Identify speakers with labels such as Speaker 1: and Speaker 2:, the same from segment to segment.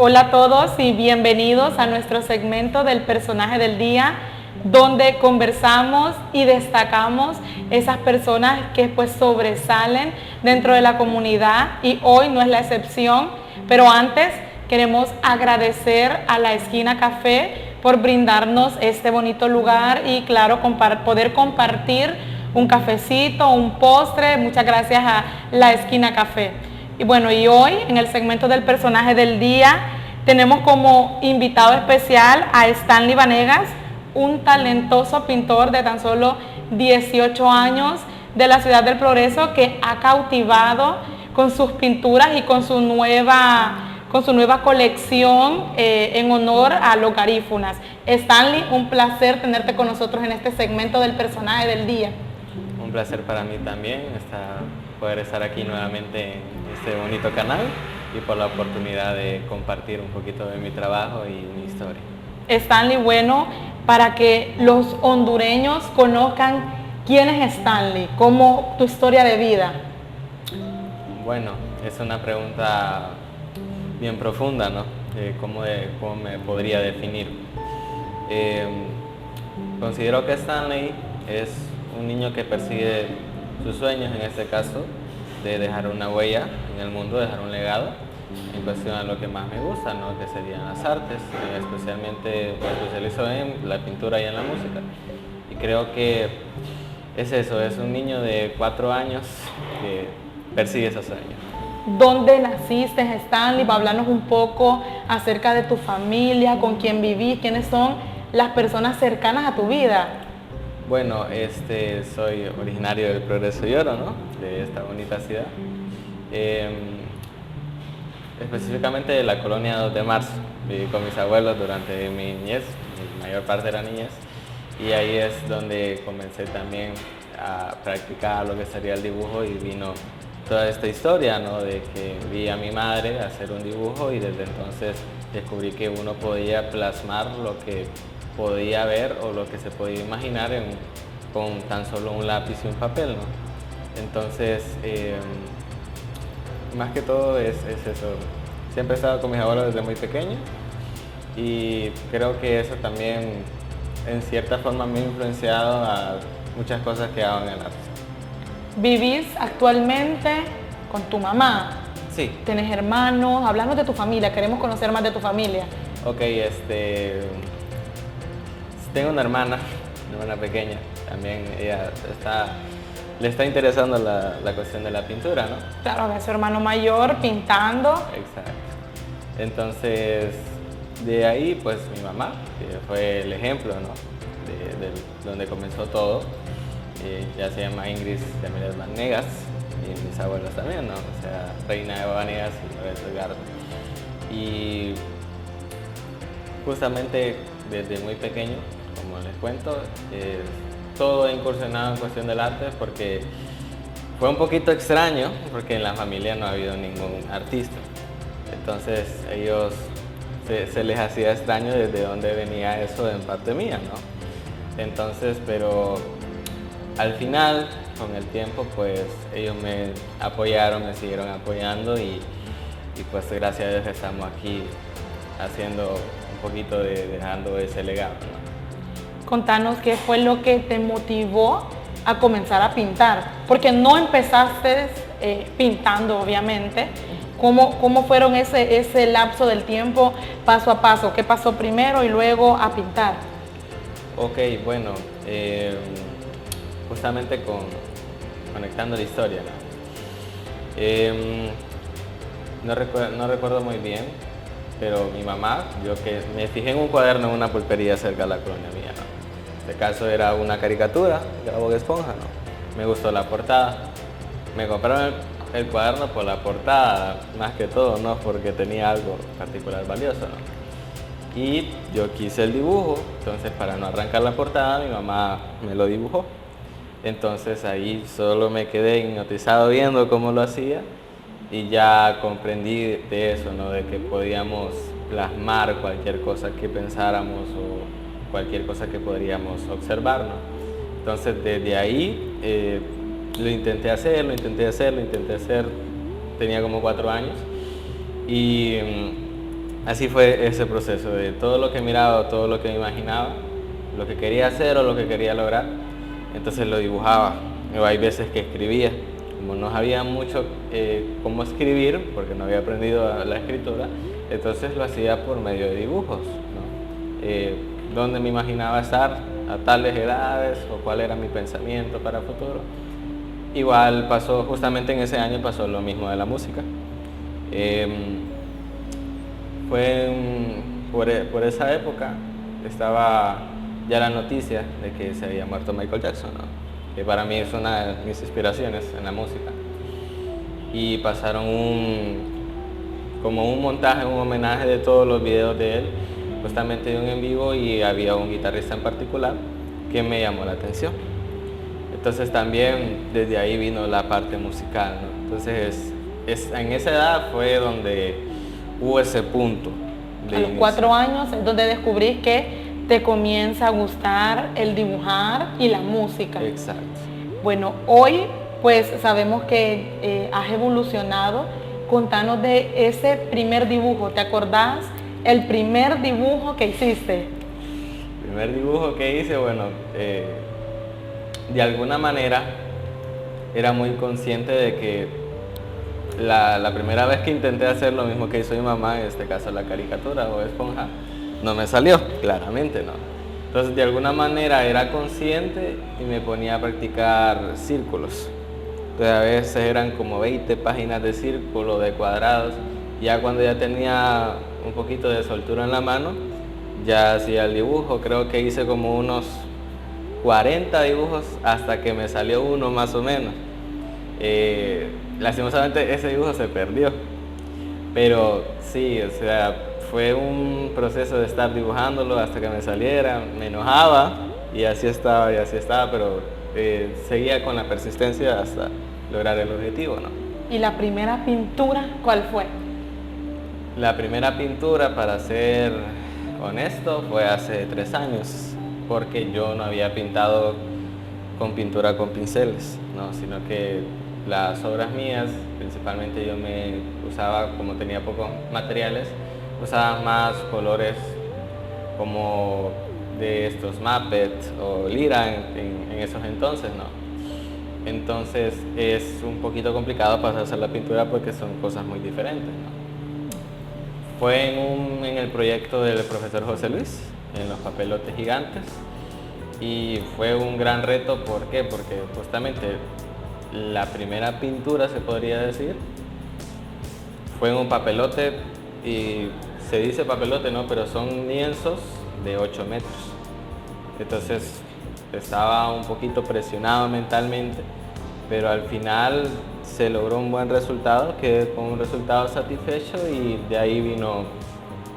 Speaker 1: Hola a todos y bienvenidos a nuestro segmento del personaje del día, donde conversamos y destacamos esas personas que pues sobresalen dentro de la comunidad, y hoy no es la excepción. Pero antes queremos agradecer a La Esquina Café por brindarnos este bonito lugar y claro, poder compartir un cafecito, un postre. Muchas gracias a La Esquina Café. Y bueno, y hoy en el segmento del personaje del día tenemos como invitado especial a Stanley Vanegas, un talentoso pintor de tan solo 18 años de la ciudad del Progreso, que ha cautivado con sus pinturas y con su nueva colección en honor a los garífunas. Stanley, un placer tenerte con nosotros en este segmento del personaje del día.
Speaker 2: Un placer para mí también poder estar aquí nuevamente en este bonito canal y por la oportunidad de compartir un poquito de mi trabajo y mi historia.
Speaker 1: Stanley, bueno, para que los hondureños conozcan quién es Stanley, cómo tu historia de vida.
Speaker 2: Bueno, es una pregunta bien profunda, ¿no? ¿Cómo me podría definir? Considero que Stanley es un niño que persigue sus sueños, en este caso, de dejar una huella en el mundo, dejar un legado en cuestión a lo que más me gusta, ¿no? Que serían las artes, especialmente me especializo en la pintura y en la música. Y creo que es eso, es un niño de 4 años que persigue esos sueños.
Speaker 1: ¿Dónde naciste, Stanley? Para hablarnos un poco acerca de tu familia, con quién vivís, quiénes son las personas cercanas a tu vida.
Speaker 2: Bueno, soy originario del Progreso y Oro, ¿no? De esta bonita ciudad. Específicamente de la colonia 2 de Marzo. Viví con mis abuelos durante mi niñez, mi mayor parte de la niñez, y ahí es donde comencé también a practicar lo que sería el dibujo, y vino toda esta historia, ¿no? De que vi a mi madre hacer un dibujo y desde entonces descubrí que uno podía plasmar lo que podía ver o lo que se podía imaginar con tan solo un lápiz y un papel, ¿no? Entonces, más que todo es eso. Siempre he estado con mis abuelos desde muy pequeño y creo que eso también en cierta forma me ha influenciado a muchas cosas que hago en el arte.
Speaker 1: ¿Vivís actualmente con tu mamá?
Speaker 2: Sí.
Speaker 1: ¿Tenés hermanos? Háblanos de tu familia, queremos conocer más de tu familia.
Speaker 2: Ok, tengo una hermana pequeña, también ella le está interesando la cuestión de la pintura, ¿no?
Speaker 1: Claro, es su hermano mayor pintando.
Speaker 2: Exacto. Entonces, de ahí, pues mi mamá, que fue el ejemplo, ¿no? De donde comenzó todo. Ya se llama Ingrid Yamilet Vanegas, y mis abuelos también, ¿no? O sea, Reina de Vanegas y Loreto Edgardo. Y justamente desde muy pequeño, como les cuento, todo he incursionado en cuestión del arte porque fue un poquito extraño, porque en la familia no ha habido ningún artista. Entonces ellos se les hacía extraño desde dónde venía eso en parte mía, ¿no? Entonces, pero al final, con el tiempo, pues ellos me apoyaron, me siguieron apoyando y pues gracias a Dios estamos aquí haciendo un poquito dejando ese legado, ¿no?
Speaker 1: Contanos qué fue lo que te motivó a comenzar a pintar, porque no empezaste pintando, obviamente. ¿Cómo fueron ese lapso del tiempo, paso a paso? ¿Qué pasó primero y luego a pintar?
Speaker 2: Ok, bueno, justamente conectando la historia, ¿no? No recuerdo muy bien, pero mi mamá, yo que me fijé en un cuaderno en una pulpería cerca de la colonia mía, ¿no? En este caso era una caricatura de la Bob Esponja, ¿no? Me gustó la portada. Me compraron el cuaderno por la portada, más que todo, ¿no? Porque tenía algo particular valioso, ¿no? Y yo quise el dibujo, entonces para no arrancar la portada, mi mamá me lo dibujó. Entonces ahí solo me quedé hipnotizado viendo cómo lo hacía y ya comprendí de eso, ¿no? De que podíamos plasmar cualquier cosa que pensáramos o cualquier cosa que podríamos observar, ¿no? Entonces desde ahí lo intenté hacer, tenía como 4 años y así fue ese proceso de todo lo que miraba, todo lo que me imaginaba, lo que quería hacer o lo que quería lograr, entonces lo dibujaba. O hay veces que escribía, como no sabía mucho cómo escribir, porque no había aprendido la escritura, entonces lo hacía por medio de dibujos, ¿no? Donde me imaginaba estar a tales edades o cuál era mi pensamiento para el futuro. Igual pasó, justamente en ese año pasó lo mismo de la música. Por esa época estaba ya la noticia de que se había muerto Michael Jackson, ¿no? Que para mí es una de mis inspiraciones en la música. Y pasaron como un montaje, un homenaje de todos los videos de él, justamente de un en vivo, y había un guitarrista en particular que me llamó la atención. Entonces también desde ahí vino la parte musical, ¿no? Entonces en esa edad fue donde hubo ese punto.
Speaker 1: A los 4 años es donde descubrís que te comienza a gustar el dibujar y la música.
Speaker 2: Exacto.
Speaker 1: Bueno, hoy pues sabemos que has evolucionado. Contanos de ese primer dibujo. ¿Te acordás el primer dibujo que hiciste?
Speaker 2: El primer dibujo que hice, bueno, de alguna manera era muy consciente de que la primera vez que intenté hacer lo mismo que hizo mi mamá, en este caso la caricatura o esponja, no me salió, claramente no. Entonces de alguna manera era consciente y me ponía a practicar círculos. Entonces a veces eran como 20 páginas de círculo, de cuadrados. Ya cuando ya tenía un poquito de soltura en la mano, ya hacía el dibujo. Creo que hice como unos 40 dibujos hasta que me salió uno más o menos. Lastimosamente ese dibujo se perdió. Pero sí, o sea, fue un proceso de estar dibujándolo hasta que me saliera. Me enojaba y así estaba, pero seguía con la persistencia hasta lograr el objetivo, ¿no?
Speaker 1: ¿Y la primera pintura cuál fue?
Speaker 2: La primera pintura, para ser honesto, fue hace 3 años, porque yo no había pintado con pintura con pinceles, ¿no? Sino que las obras mías, principalmente yo me usaba, como tenía pocos materiales, usaba más colores como de estos Muppets o Lira en esos entonces, ¿no? Entonces es un poquito complicado pasar a hacer la pintura porque son cosas muy diferentes, ¿no? Fue en el proyecto del profesor José Luis, en los papelotes gigantes, y fue un gran reto. ¿Por qué? Porque justamente la primera pintura, se podría decir, fue en un papelote, y se dice papelote, ¿no? Pero son lienzos de 8 metros. Entonces estaba un poquito presionado mentalmente, pero al final se logró un buen resultado, quedé con un resultado satisfecho, y de ahí vino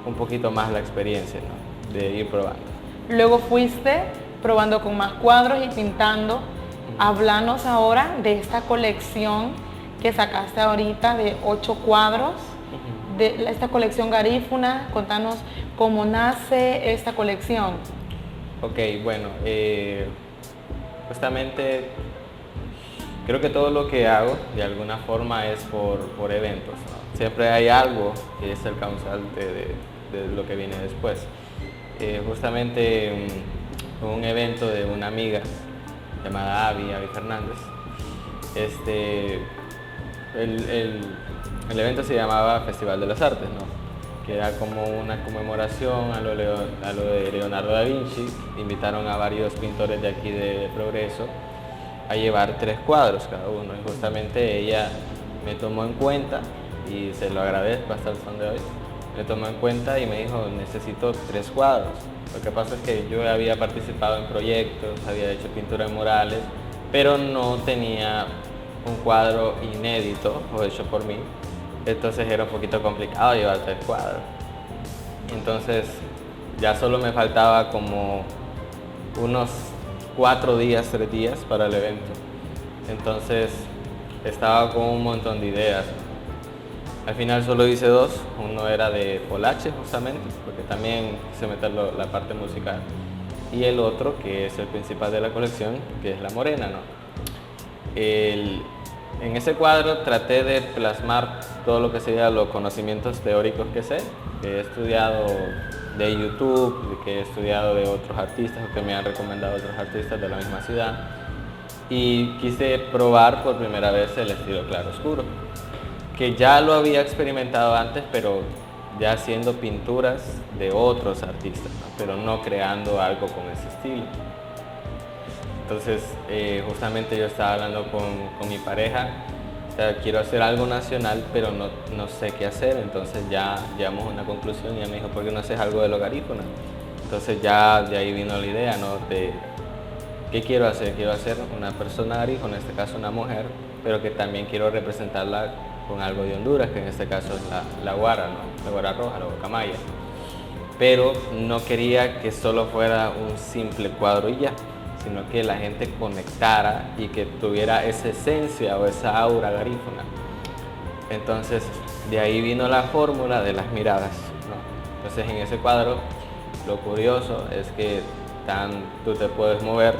Speaker 2: un poquito más la experiencia, ¿no? De ir probando.
Speaker 1: Luego fuiste probando con más cuadros y pintando. Háblanos ahora de esta colección que sacaste ahorita de 8 cuadros, de esta colección Garífuna. Contanos cómo nace esta colección.
Speaker 2: Ok, bueno, justamente creo que todo lo que hago de alguna forma es por eventos, ¿no? Siempre hay algo que es el causante de lo que viene después. Justamente un evento de una amiga llamada Avi Fernández, el evento se llamaba Festival de las Artes, ¿no? Que era como una conmemoración a lo de Leonardo da Vinci. Invitaron a varios pintores de aquí de Progreso a llevar 3 cuadros cada uno, y justamente ella me tomó en cuenta, y se lo agradezco hasta el son de hoy. Me tomó en cuenta y me dijo: necesito 3 cuadros. Lo que pasa es que yo había participado en proyectos, había hecho pintura en murales, pero no tenía un cuadro inédito o hecho por mí. Entonces era un poquito complicado llevar 3 cuadros. Entonces ya solo me faltaba como unos 4 días, 3 días para el evento. Entonces estaba con un montón de ideas. Al final solo hice 2, uno era de Polache justamente, porque también quise meter la parte musical, y el otro, que es el principal de la colección, que es La Morena, ¿no? En ese cuadro traté de plasmar todo lo que serían los conocimientos teóricos que sé, que he estudiado de YouTube, que he estudiado de otros artistas o que me han recomendado otros artistas de la misma ciudad, y quise probar por primera vez el estilo claroscuro, que ya lo había experimentado antes, pero ya haciendo pinturas de otros artistas, ¿no? Pero no creando algo con ese estilo. Entonces, justamente yo estaba hablando con mi pareja, o sea, quiero hacer algo nacional, pero no sé qué hacer. Entonces ya llegamos a una conclusión y ella me dijo, ¿por qué no haces algo de lo garífuna? Entonces ya de ahí vino la idea, ¿no? De qué quiero hacer. Quiero hacer una persona garífuna, en este caso una mujer, pero que también quiero representarla con algo de Honduras, que en este caso es la guara, ¿no? La guara roja, la guacamaya. Pero no quería que solo fuera un simple cuadro y ya, sino que la gente conectara y que tuviera esa esencia o esa aura garífuna. Entonces, de ahí vino la fórmula de las miradas, ¿no? Entonces, en ese cuadro, lo curioso es que tú te puedes mover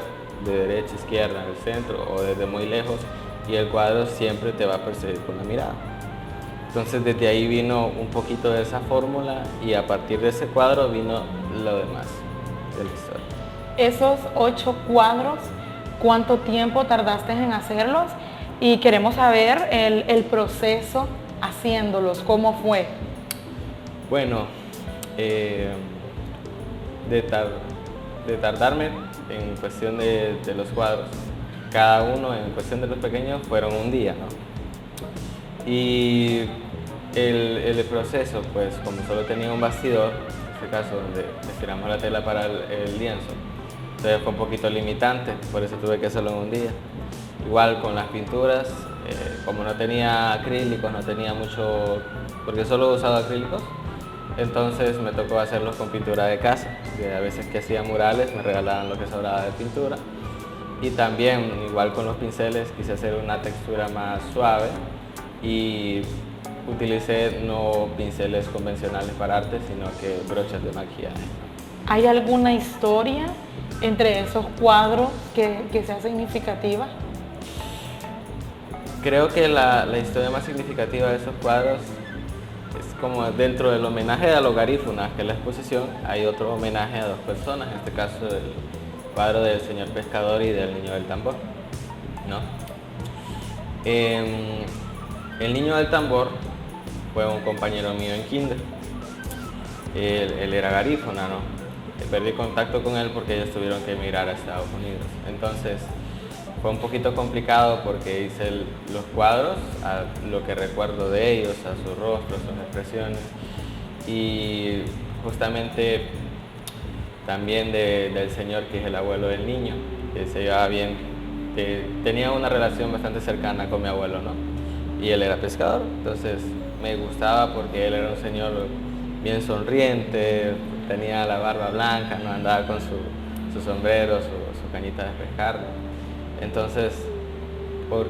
Speaker 2: de derecha a izquierda, en el centro o desde muy lejos, y el cuadro siempre te va a perseguir con la mirada. Entonces, desde ahí vino un poquito de esa fórmula y a partir de ese cuadro vino lo demás de la historia.
Speaker 1: Esos 8 cuadros, ¿cuánto tiempo tardaste en hacerlos? Y queremos saber el proceso haciéndolos, ¿cómo fue?
Speaker 2: Bueno, de tardarme en cuestión de los cuadros, cada uno en cuestión de los pequeños fueron un día, ¿no? Y el proceso, pues como solo tenía un bastidor, en este caso donde estiramos la tela para el lienzo, entonces fue un poquito limitante, por eso tuve que hacerlo en un día. Igual con las pinturas, como no tenía acrílicos, no tenía mucho, porque solo he usado acrílicos, entonces me tocó hacerlos con pintura de casa, que a veces que hacía murales me regalaban lo que sobraba de pintura. Y también, igual con los pinceles, quise hacer una textura más suave y utilicé no pinceles convencionales para arte, sino que brochas de maquillaje.
Speaker 1: ¿Hay alguna historia entre esos cuadros que sea significativa?
Speaker 2: Creo que la historia más significativa de esos cuadros es como dentro del homenaje a los garífunas, que es la exposición, hay otro homenaje a dos personas, en este caso el cuadro del señor pescador y del niño del tambor, ¿no? El niño del tambor fue un compañero mío en kinder. Él era garífuna, ¿no? Perdí contacto con él porque ellos tuvieron que emigrar a Estados Unidos. Entonces fue un poquito complicado porque hice los cuadros a lo que recuerdo de ellos, a sus rostros, sus expresiones, y justamente también del señor que es el abuelo del niño, que se llevaba bien, que tenía una relación bastante cercana con mi abuelo, ¿no? Y él era pescador, entonces me gustaba porque él era un señor bien sonriente, tenía la barba blanca, no andaba con su sombrero, su cañita de pescar. Entonces,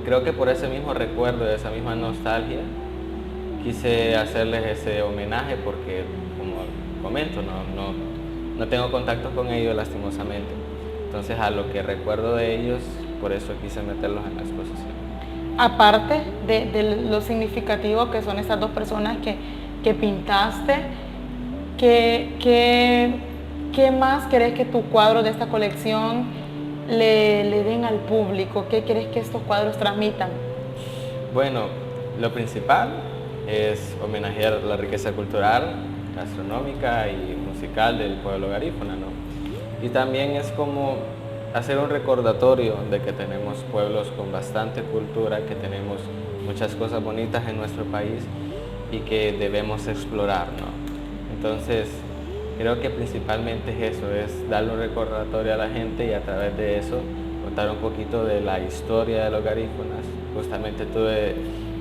Speaker 2: creo que por ese mismo recuerdo, esa misma nostalgia, quise hacerles ese homenaje porque, como comento, no tengo contacto con ellos lastimosamente. Entonces, a lo que recuerdo de ellos, por eso quise meterlos en la exposición.
Speaker 1: Aparte de lo significativo que son estas dos personas que pintaste, ¿qué más crees que tu cuadro de esta colección le den al público? ¿Qué crees que estos cuadros transmitan?
Speaker 2: Bueno, lo principal es homenajear la riqueza cultural, gastronómica y musical del pueblo garífuna, ¿no? Y también es como hacer un recordatorio de que tenemos pueblos con bastante cultura, que tenemos muchas cosas bonitas en nuestro país y que debemos explorar, ¿no? Entonces, creo que principalmente es eso, es darle un recordatorio a la gente y a través de eso contar un poquito de la historia de los garífunas. Justamente tuve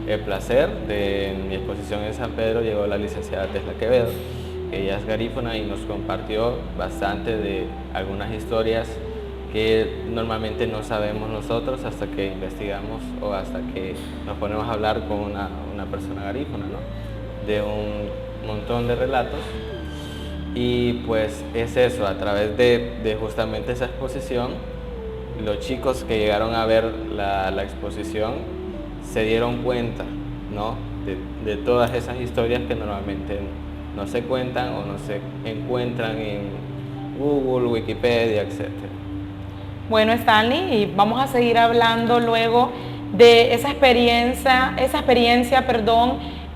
Speaker 2: el placer de, en mi exposición en San Pedro, llegó la licenciada Tesla Quevedo, que ella es garífuna y nos compartió bastante de algunas historias que normalmente no sabemos nosotros hasta que investigamos o hasta que nos ponemos a hablar con una persona garífuna, ¿no? De un montón de relatos. Y pues es eso, a través de justamente esa exposición, los chicos que llegaron a ver la exposición se dieron cuenta, ¿no? de todas esas historias que normalmente no se cuentan o no se encuentran en Google, Wikipedia, etc.
Speaker 1: Bueno, Stanley, y vamos a seguir hablando luego de esa experiencia,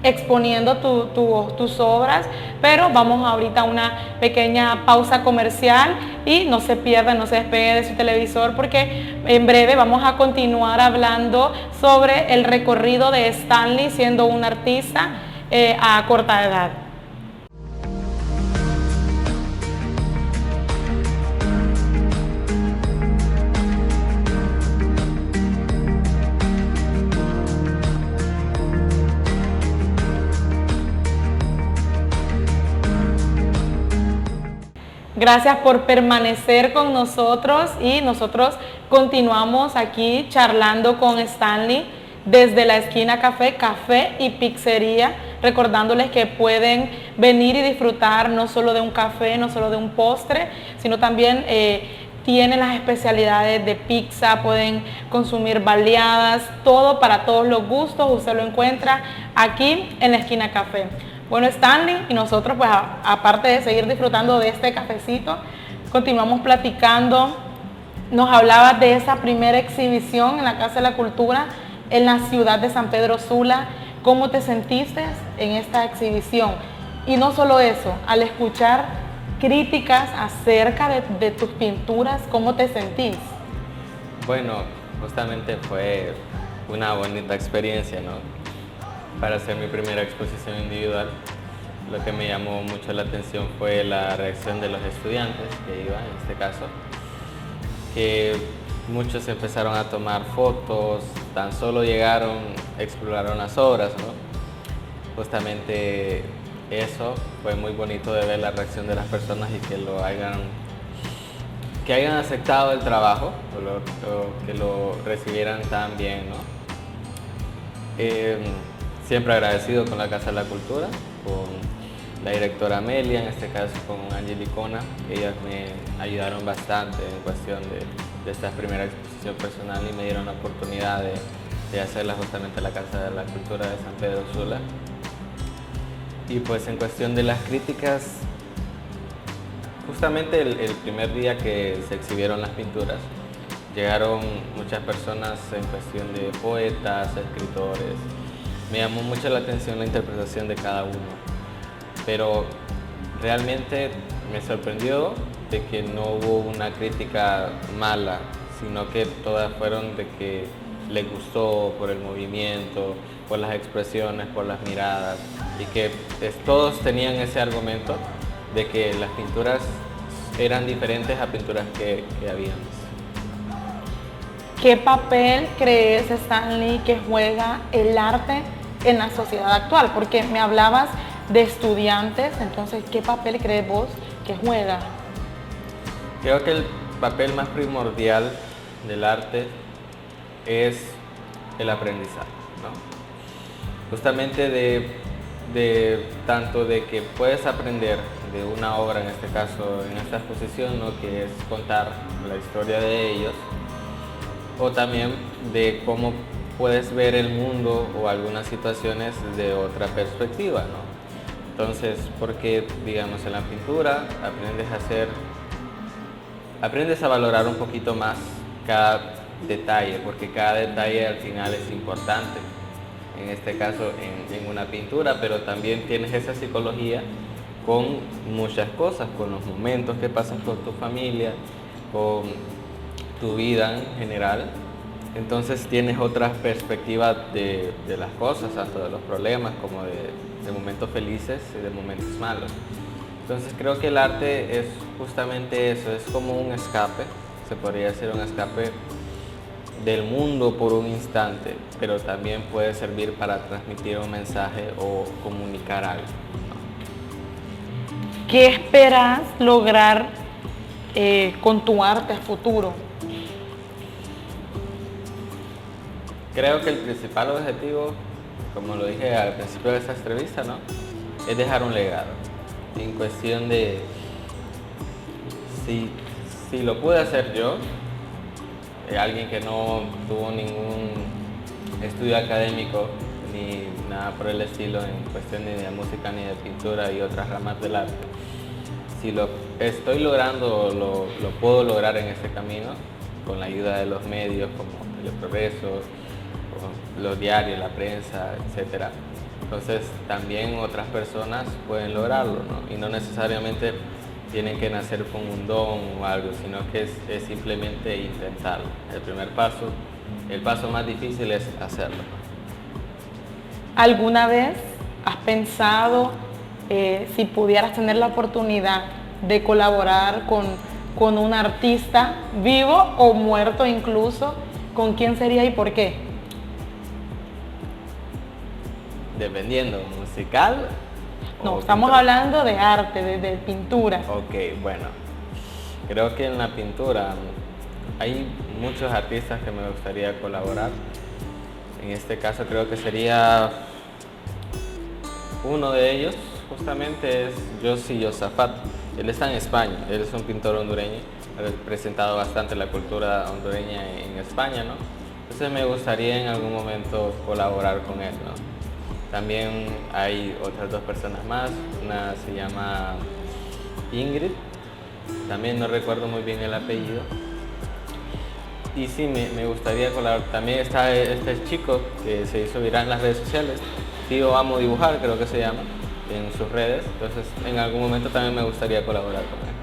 Speaker 1: exponiendo tus obras, pero vamos ahorita a una pequeña pausa comercial y no se pierda, no se despegue de su televisor porque en breve vamos a continuar hablando sobre el recorrido de Stanley siendo un artista a corta edad. Gracias por permanecer con nosotros y nosotros continuamos aquí charlando con Stanley desde la esquina Café y Pizzería, recordándoles que pueden venir y disfrutar no solo de un café, no solo de un postre, sino también tienen las especialidades de pizza, pueden consumir baleadas, todo para todos los gustos, usted lo encuentra aquí en la esquina Café. Bueno, Stanley, y nosotros pues aparte de seguir disfrutando de este cafecito, continuamos platicando. Nos hablabas de esa primera exhibición en la Casa de la Cultura en la ciudad de San Pedro Sula. ¿Cómo te sentiste en esta exhibición? Y no solo eso, al escuchar críticas acerca de tus pinturas, ¿cómo te sentís?
Speaker 2: Bueno, justamente fue una bonita experiencia, ¿no? Para hacer mi primera exposición individual, lo que me llamó mucho la atención fue la reacción de los estudiantes que iban, en este caso, que muchos empezaron a tomar fotos, tan solo llegaron, exploraron las obras, ¿no? Justamente eso fue muy bonito de ver la reacción de las personas y que hayan aceptado el trabajo o que lo recibieran tan bien, ¿no? Siempre agradecido con la Casa de la Cultura, con la directora Amelia, en este caso con Angelicona. Ellas me ayudaron bastante en cuestión de esta primera exposición personal y me dieron la oportunidad de hacerla justamente en la Casa de la Cultura de San Pedro Sula. Y pues en cuestión de las críticas, justamente el primer día que se exhibieron las pinturas, llegaron muchas personas en cuestión de poetas, escritores. Me llamó mucho la atención la interpretación de cada uno, pero realmente me sorprendió de que no hubo una crítica mala, sino que todas fueron de que les gustó por el movimiento, por las expresiones, por las miradas, y que todos tenían ese argumento de que las pinturas eran diferentes a pinturas que habíamos.
Speaker 1: ¿Qué papel crees, Stanley, que juega el arte en la sociedad actual? Porque me hablabas de estudiantes, entonces, ¿qué papel crees vos que juega?
Speaker 2: Creo que el papel más primordial del arte es el aprendizaje, ¿no? Justamente tanto de que puedes aprender de una obra, en este caso, en esta exposición, ¿no? Que es contar la historia de ellos, o también de cómo puedes ver el mundo o algunas situaciones de otra perspectiva, ¿no? Entonces, porque digamos en la pintura aprendes a valorar un poquito más cada detalle, porque cada detalle al final es importante, en este caso en una pintura, pero también tienes esa psicología con muchas cosas, con los momentos que pasas con tu familia, con tu vida en general. Entonces tienes otra perspectiva de las cosas, tanto de los problemas como de momentos felices y de momentos malos. Entonces creo que el arte es justamente eso, es como un escape, se podría decir un escape del mundo por un instante, pero también puede servir para transmitir un mensaje o comunicar algo.
Speaker 1: ¿Qué esperas lograr con tu arte a futuro?
Speaker 2: Creo que el principal objetivo, como lo dije al principio de esta entrevista, ¿no? Es dejar un legado. En cuestión de si lo pude hacer yo, alguien que no tuvo estudio académico ni nada por el estilo en cuestión ni de música ni de pintura y otras ramas del arte. Si lo estoy logrando, lo puedo lograr en este camino con la ayuda de los medios como El Progreso, los diarios, la prensa, etc. Entonces también otras personas pueden lograrlo, ¿no? Y no necesariamente tienen que nacer con un don o algo, sino que es simplemente intentarlo. El primer paso, el paso más difícil es hacerlo.
Speaker 1: ¿Alguna vez has pensado si pudieras tener la oportunidad de colaborar con un artista vivo o muerto incluso, con quién sería y por qué?
Speaker 2: Dependiendo, musical.
Speaker 1: No, estamos hablando de arte, de pintura.
Speaker 2: Ok, bueno, creo que en la pintura hay muchos artistas que me gustaría colaborar. En este caso creo que sería uno de ellos, justamente es Yossi Josafat. Él está en España, él es un pintor hondureño, ha representado bastante la cultura hondureña en España, ¿no? Entonces me gustaría en algún momento colaborar con él, ¿no? También hay otras dos personas más, una se llama Ingrid, también no recuerdo muy bien el apellido. Y sí, me gustaría colaborar. También está este chico que se hizo viral en las redes sociales, Tío Amo Dibujar, creo que se llama, en sus redes. Entonces, en algún momento también me gustaría colaborar con él.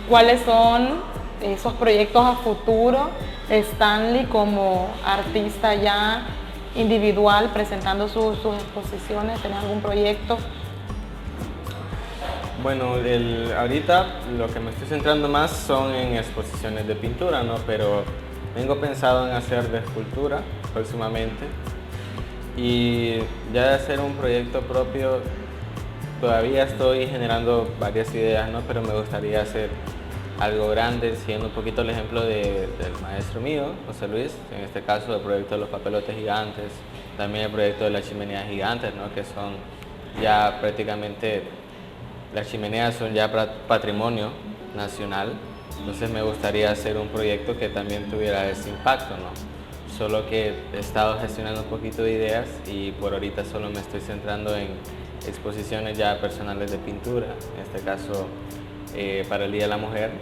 Speaker 1: ¿Cuáles son esos proyectos a futuro? Stanley como artista ya individual, presentando sus exposiciones, ¿tiene algún proyecto?
Speaker 2: Bueno, ahorita lo que me estoy centrando más son en exposiciones de pintura, ¿no? Pero tengo pensado en hacer de escultura próximamente. Y ya de hacer un proyecto propio, todavía estoy generando varias ideas, ¿no? Pero me gustaría hacer algo grande, siguiendo un poquito el ejemplo del maestro mío, José Luis, en este caso el proyecto de los papelotes gigantes, también el proyecto de las chimeneas gigantes, ¿no? Que son ya prácticamente, las chimeneas son ya patrimonio nacional, entonces me gustaría hacer un proyecto que también tuviera ese impacto, ¿no? Solo que he estado gestionando un poquito de ideas y por ahorita solo me estoy centrando en exposiciones ya personales de pintura, en este caso para el Día de la Mujer.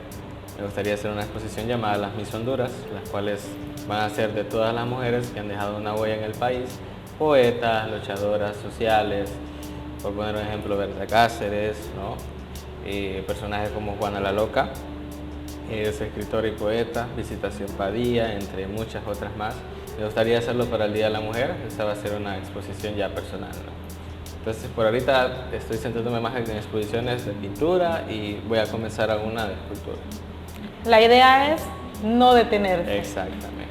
Speaker 2: Me gustaría hacer una exposición llamada Las Miss Honduras, las cuales van a ser de todas las mujeres que han dejado una huella en el país, poetas, luchadoras sociales, por poner un ejemplo, Berta Cáceres, ¿no? Personajes como Juana la Loca, es escritora y poeta, Visitación Padilla, entre muchas otras más. Me gustaría hacerlo para el Día de la Mujer, esa va a ser una exposición ya personal, ¿no? Entonces por ahorita estoy centrándome más en exposiciones de pintura y voy a comenzar alguna de escultura.
Speaker 1: La idea es no detenerte.
Speaker 2: Exactamente.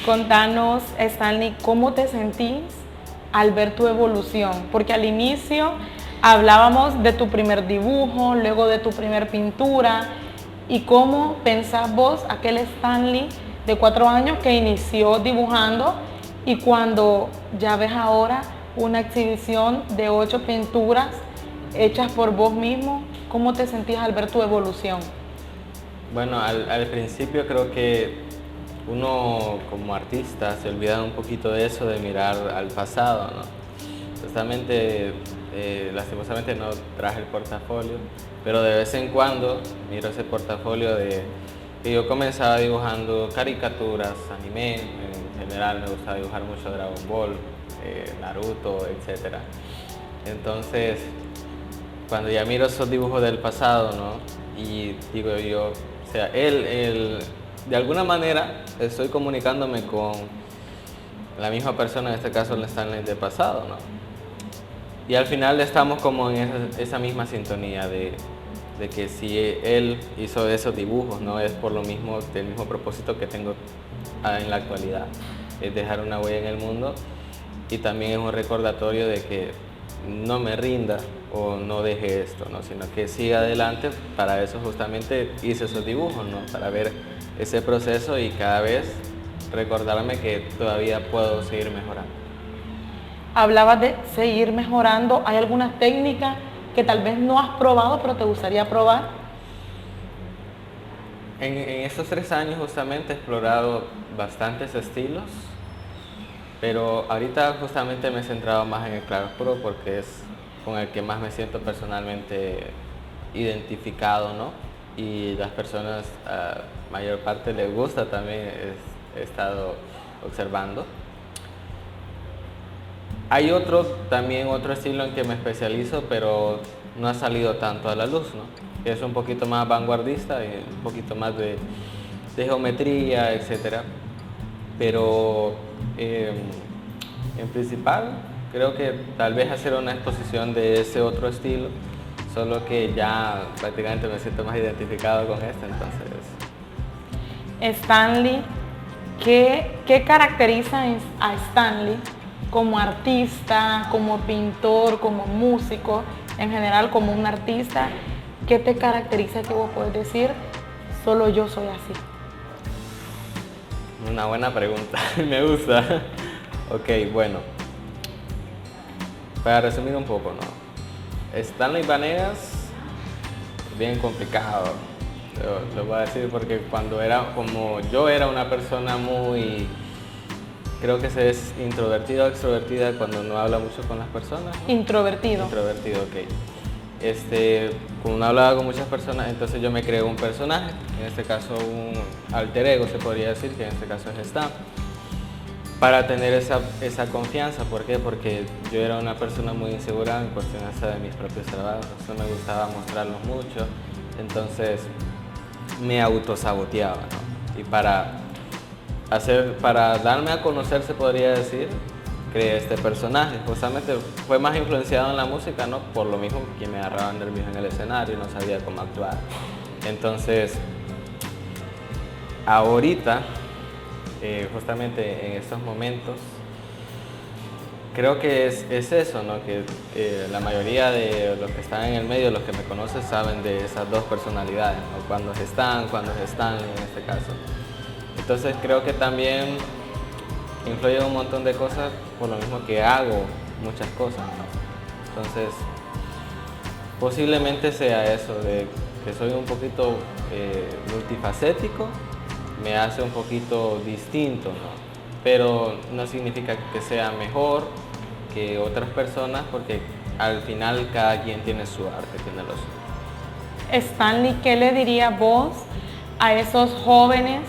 Speaker 1: Contanos, Stanley, ¿cómo te sentís al ver tu evolución? Porque al inicio hablábamos de tu primer dibujo, luego de tu primer pintura, y cómo pensás vos aquel Stanley de 4 años que inició dibujando y cuando ya ves ahora una exhibición de 8 pinturas hechas por vos mismo, ¿cómo te sentís al ver tu evolución?
Speaker 2: Bueno, al principio creo que uno como artista se olvida un poquito de eso, de mirar al pasado, ¿no? Justamente, lastimosamente no traje el portafolio, pero de vez en cuando miro ese portafolio de que yo comenzaba dibujando caricaturas, anime, en general me gustaba dibujar mucho Dragon Ball, Naruto, etc. Entonces, cuando ya miro esos dibujos del pasado, ¿no? Y digo yo, o sea, de alguna manera estoy comunicándome con la misma persona, en este caso el Stanley del pasado, ¿no? Y al final estamos como en esa misma sintonía de que si él hizo esos dibujos, ¿no? Es por lo mismo, del mismo propósito que tengo en la actualidad, es dejar una huella en el mundo y también es un recordatorio de que no me rinda o no deje esto, ¿no? Sino que siga adelante. Para eso justamente hice esos dibujos, ¿no? Para ver ese proceso y cada vez recordarme que todavía puedo seguir mejorando.
Speaker 1: Hablabas de seguir mejorando. ¿Hay alguna técnica que tal vez no has probado pero te gustaría probar?
Speaker 2: En estos 3 años justamente he explorado bastantes estilos Pero ahorita justamente me he centrado más en el claroscuro porque es con el que más me siento personalmente identificado, ¿no? Y las personas, mayor parte les gusta también, he estado observando. Hay también otro estilo en que me especializo, pero no ha salido tanto a la luz, ¿no? Es un poquito más vanguardista y un poquito más de geometría, etcétera. Pero en principal creo que tal vez hacer una exposición de ese otro estilo, solo que ya prácticamente me siento más identificado con este, entonces.
Speaker 1: Stanley, ¿qué caracteriza a Stanley como artista, como pintor, como músico, en general como un artista? ¿Qué te caracteriza que vos puedes decir, solo yo soy así?
Speaker 2: Una buena pregunta, me gusta. Ok, bueno. Para resumir un poco, ¿no? Stanley Vanegas, bien complicado. Lo voy a decir porque como yo era una persona muy, creo que se es introvertida o extrovertida cuando no habla mucho con las personas, ¿no?
Speaker 1: Introvertido.
Speaker 2: Introvertido, ok. Como no hablaba con muchas personas, entonces yo me creé un personaje, en este caso un alter ego se podría decir, que en este caso es Stan, para tener esa confianza. ¿Por qué? Porque yo era una persona muy insegura en cuestión hasta de mis propios trabajos, no me gustaba mostrarlos mucho, entonces me autosaboteaba, ¿no? Y para darme a conocer, se podría decir, creé este personaje. Justamente fue más influenciado en la música, ¿no? Por lo mismo que me agarraba nervios en el escenario y no sabía cómo actuar. Entonces, ahorita, justamente en estos momentos, creo que es eso, ¿no? Que la mayoría de los que están en el medio, los que me conocen, saben de esas dos personalidades, ¿no? Cuando es Stan en este caso. Entonces creo que también influye un montón de cosas por lo mismo que hago muchas cosas, ¿no? Entonces posiblemente sea eso, de que soy un poquito multifacético, me hace un poquito distinto, ¿no? Pero no significa que sea mejor que otras personas, porque al final cada quien tiene su arte, tiene lo suyo.
Speaker 1: Stanley, ¿qué le diría vos a esos jóvenes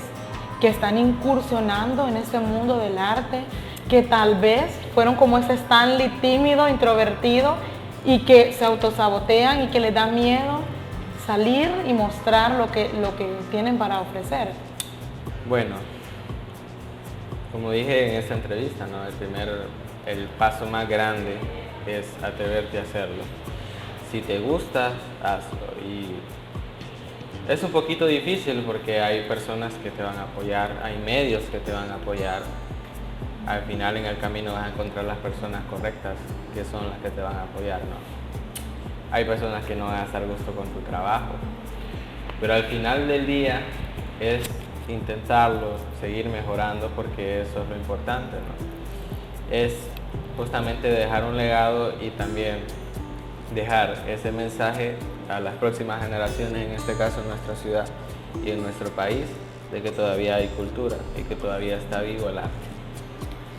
Speaker 1: que están incursionando en este mundo del arte, que tal vez fueron como ese Stanley tímido, introvertido, y que se autosabotean y que les da miedo salir y mostrar lo que tienen para ofrecer?
Speaker 2: Bueno, como dije en esta entrevista, ¿no? El paso más grande es atreverte a hacerlo. Si te gusta, hazlo. Y es un poquito difícil porque hay personas que te van a apoyar, hay medios que te van a apoyar. Al final en el camino vas a encontrar las personas correctas que son las que te van a apoyar, ¿no? Hay personas que no van a estar a gusto con tu trabajo, pero al final del día es intentarlo, seguir mejorando, porque eso es lo importante, ¿no? Es justamente dejar un legado y también dejar ese mensaje a las próximas generaciones, en este caso en nuestra ciudad y en nuestro país, de que todavía hay cultura y que todavía está vivo el arte.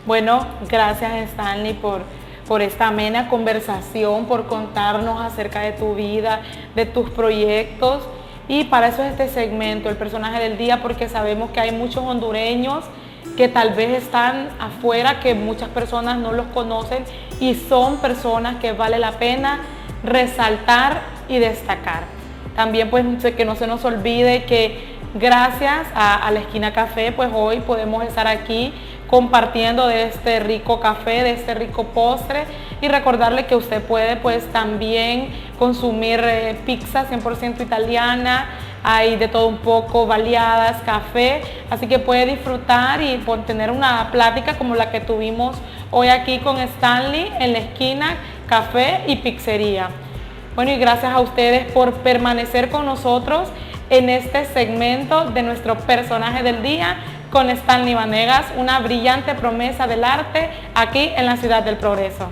Speaker 1: Bueno, gracias Stanley por esta amena conversación, por contarnos acerca de tu vida, de tus proyectos. Y para eso es este segmento, el personaje del día, porque sabemos que hay muchos hondureños que tal vez están afuera, que muchas personas no los conocen y son personas que vale la pena resaltar y destacar. También pues que no se nos olvide que gracias a la Esquina Café, pues hoy podemos estar aquí compartiendo de este rico café, de este rico postre, y recordarle que usted puede pues también consumir pizza 100% italiana, hay de todo un poco, baleadas, café, así que puede disfrutar y tener una plática como la que tuvimos hoy aquí con Stanley en la Esquina Café y Pizzería. Bueno, y gracias a ustedes por permanecer con nosotros en este segmento de nuestro personaje del día con Stanley Vanegas, una brillante promesa del arte aquí en la Ciudad del Progreso.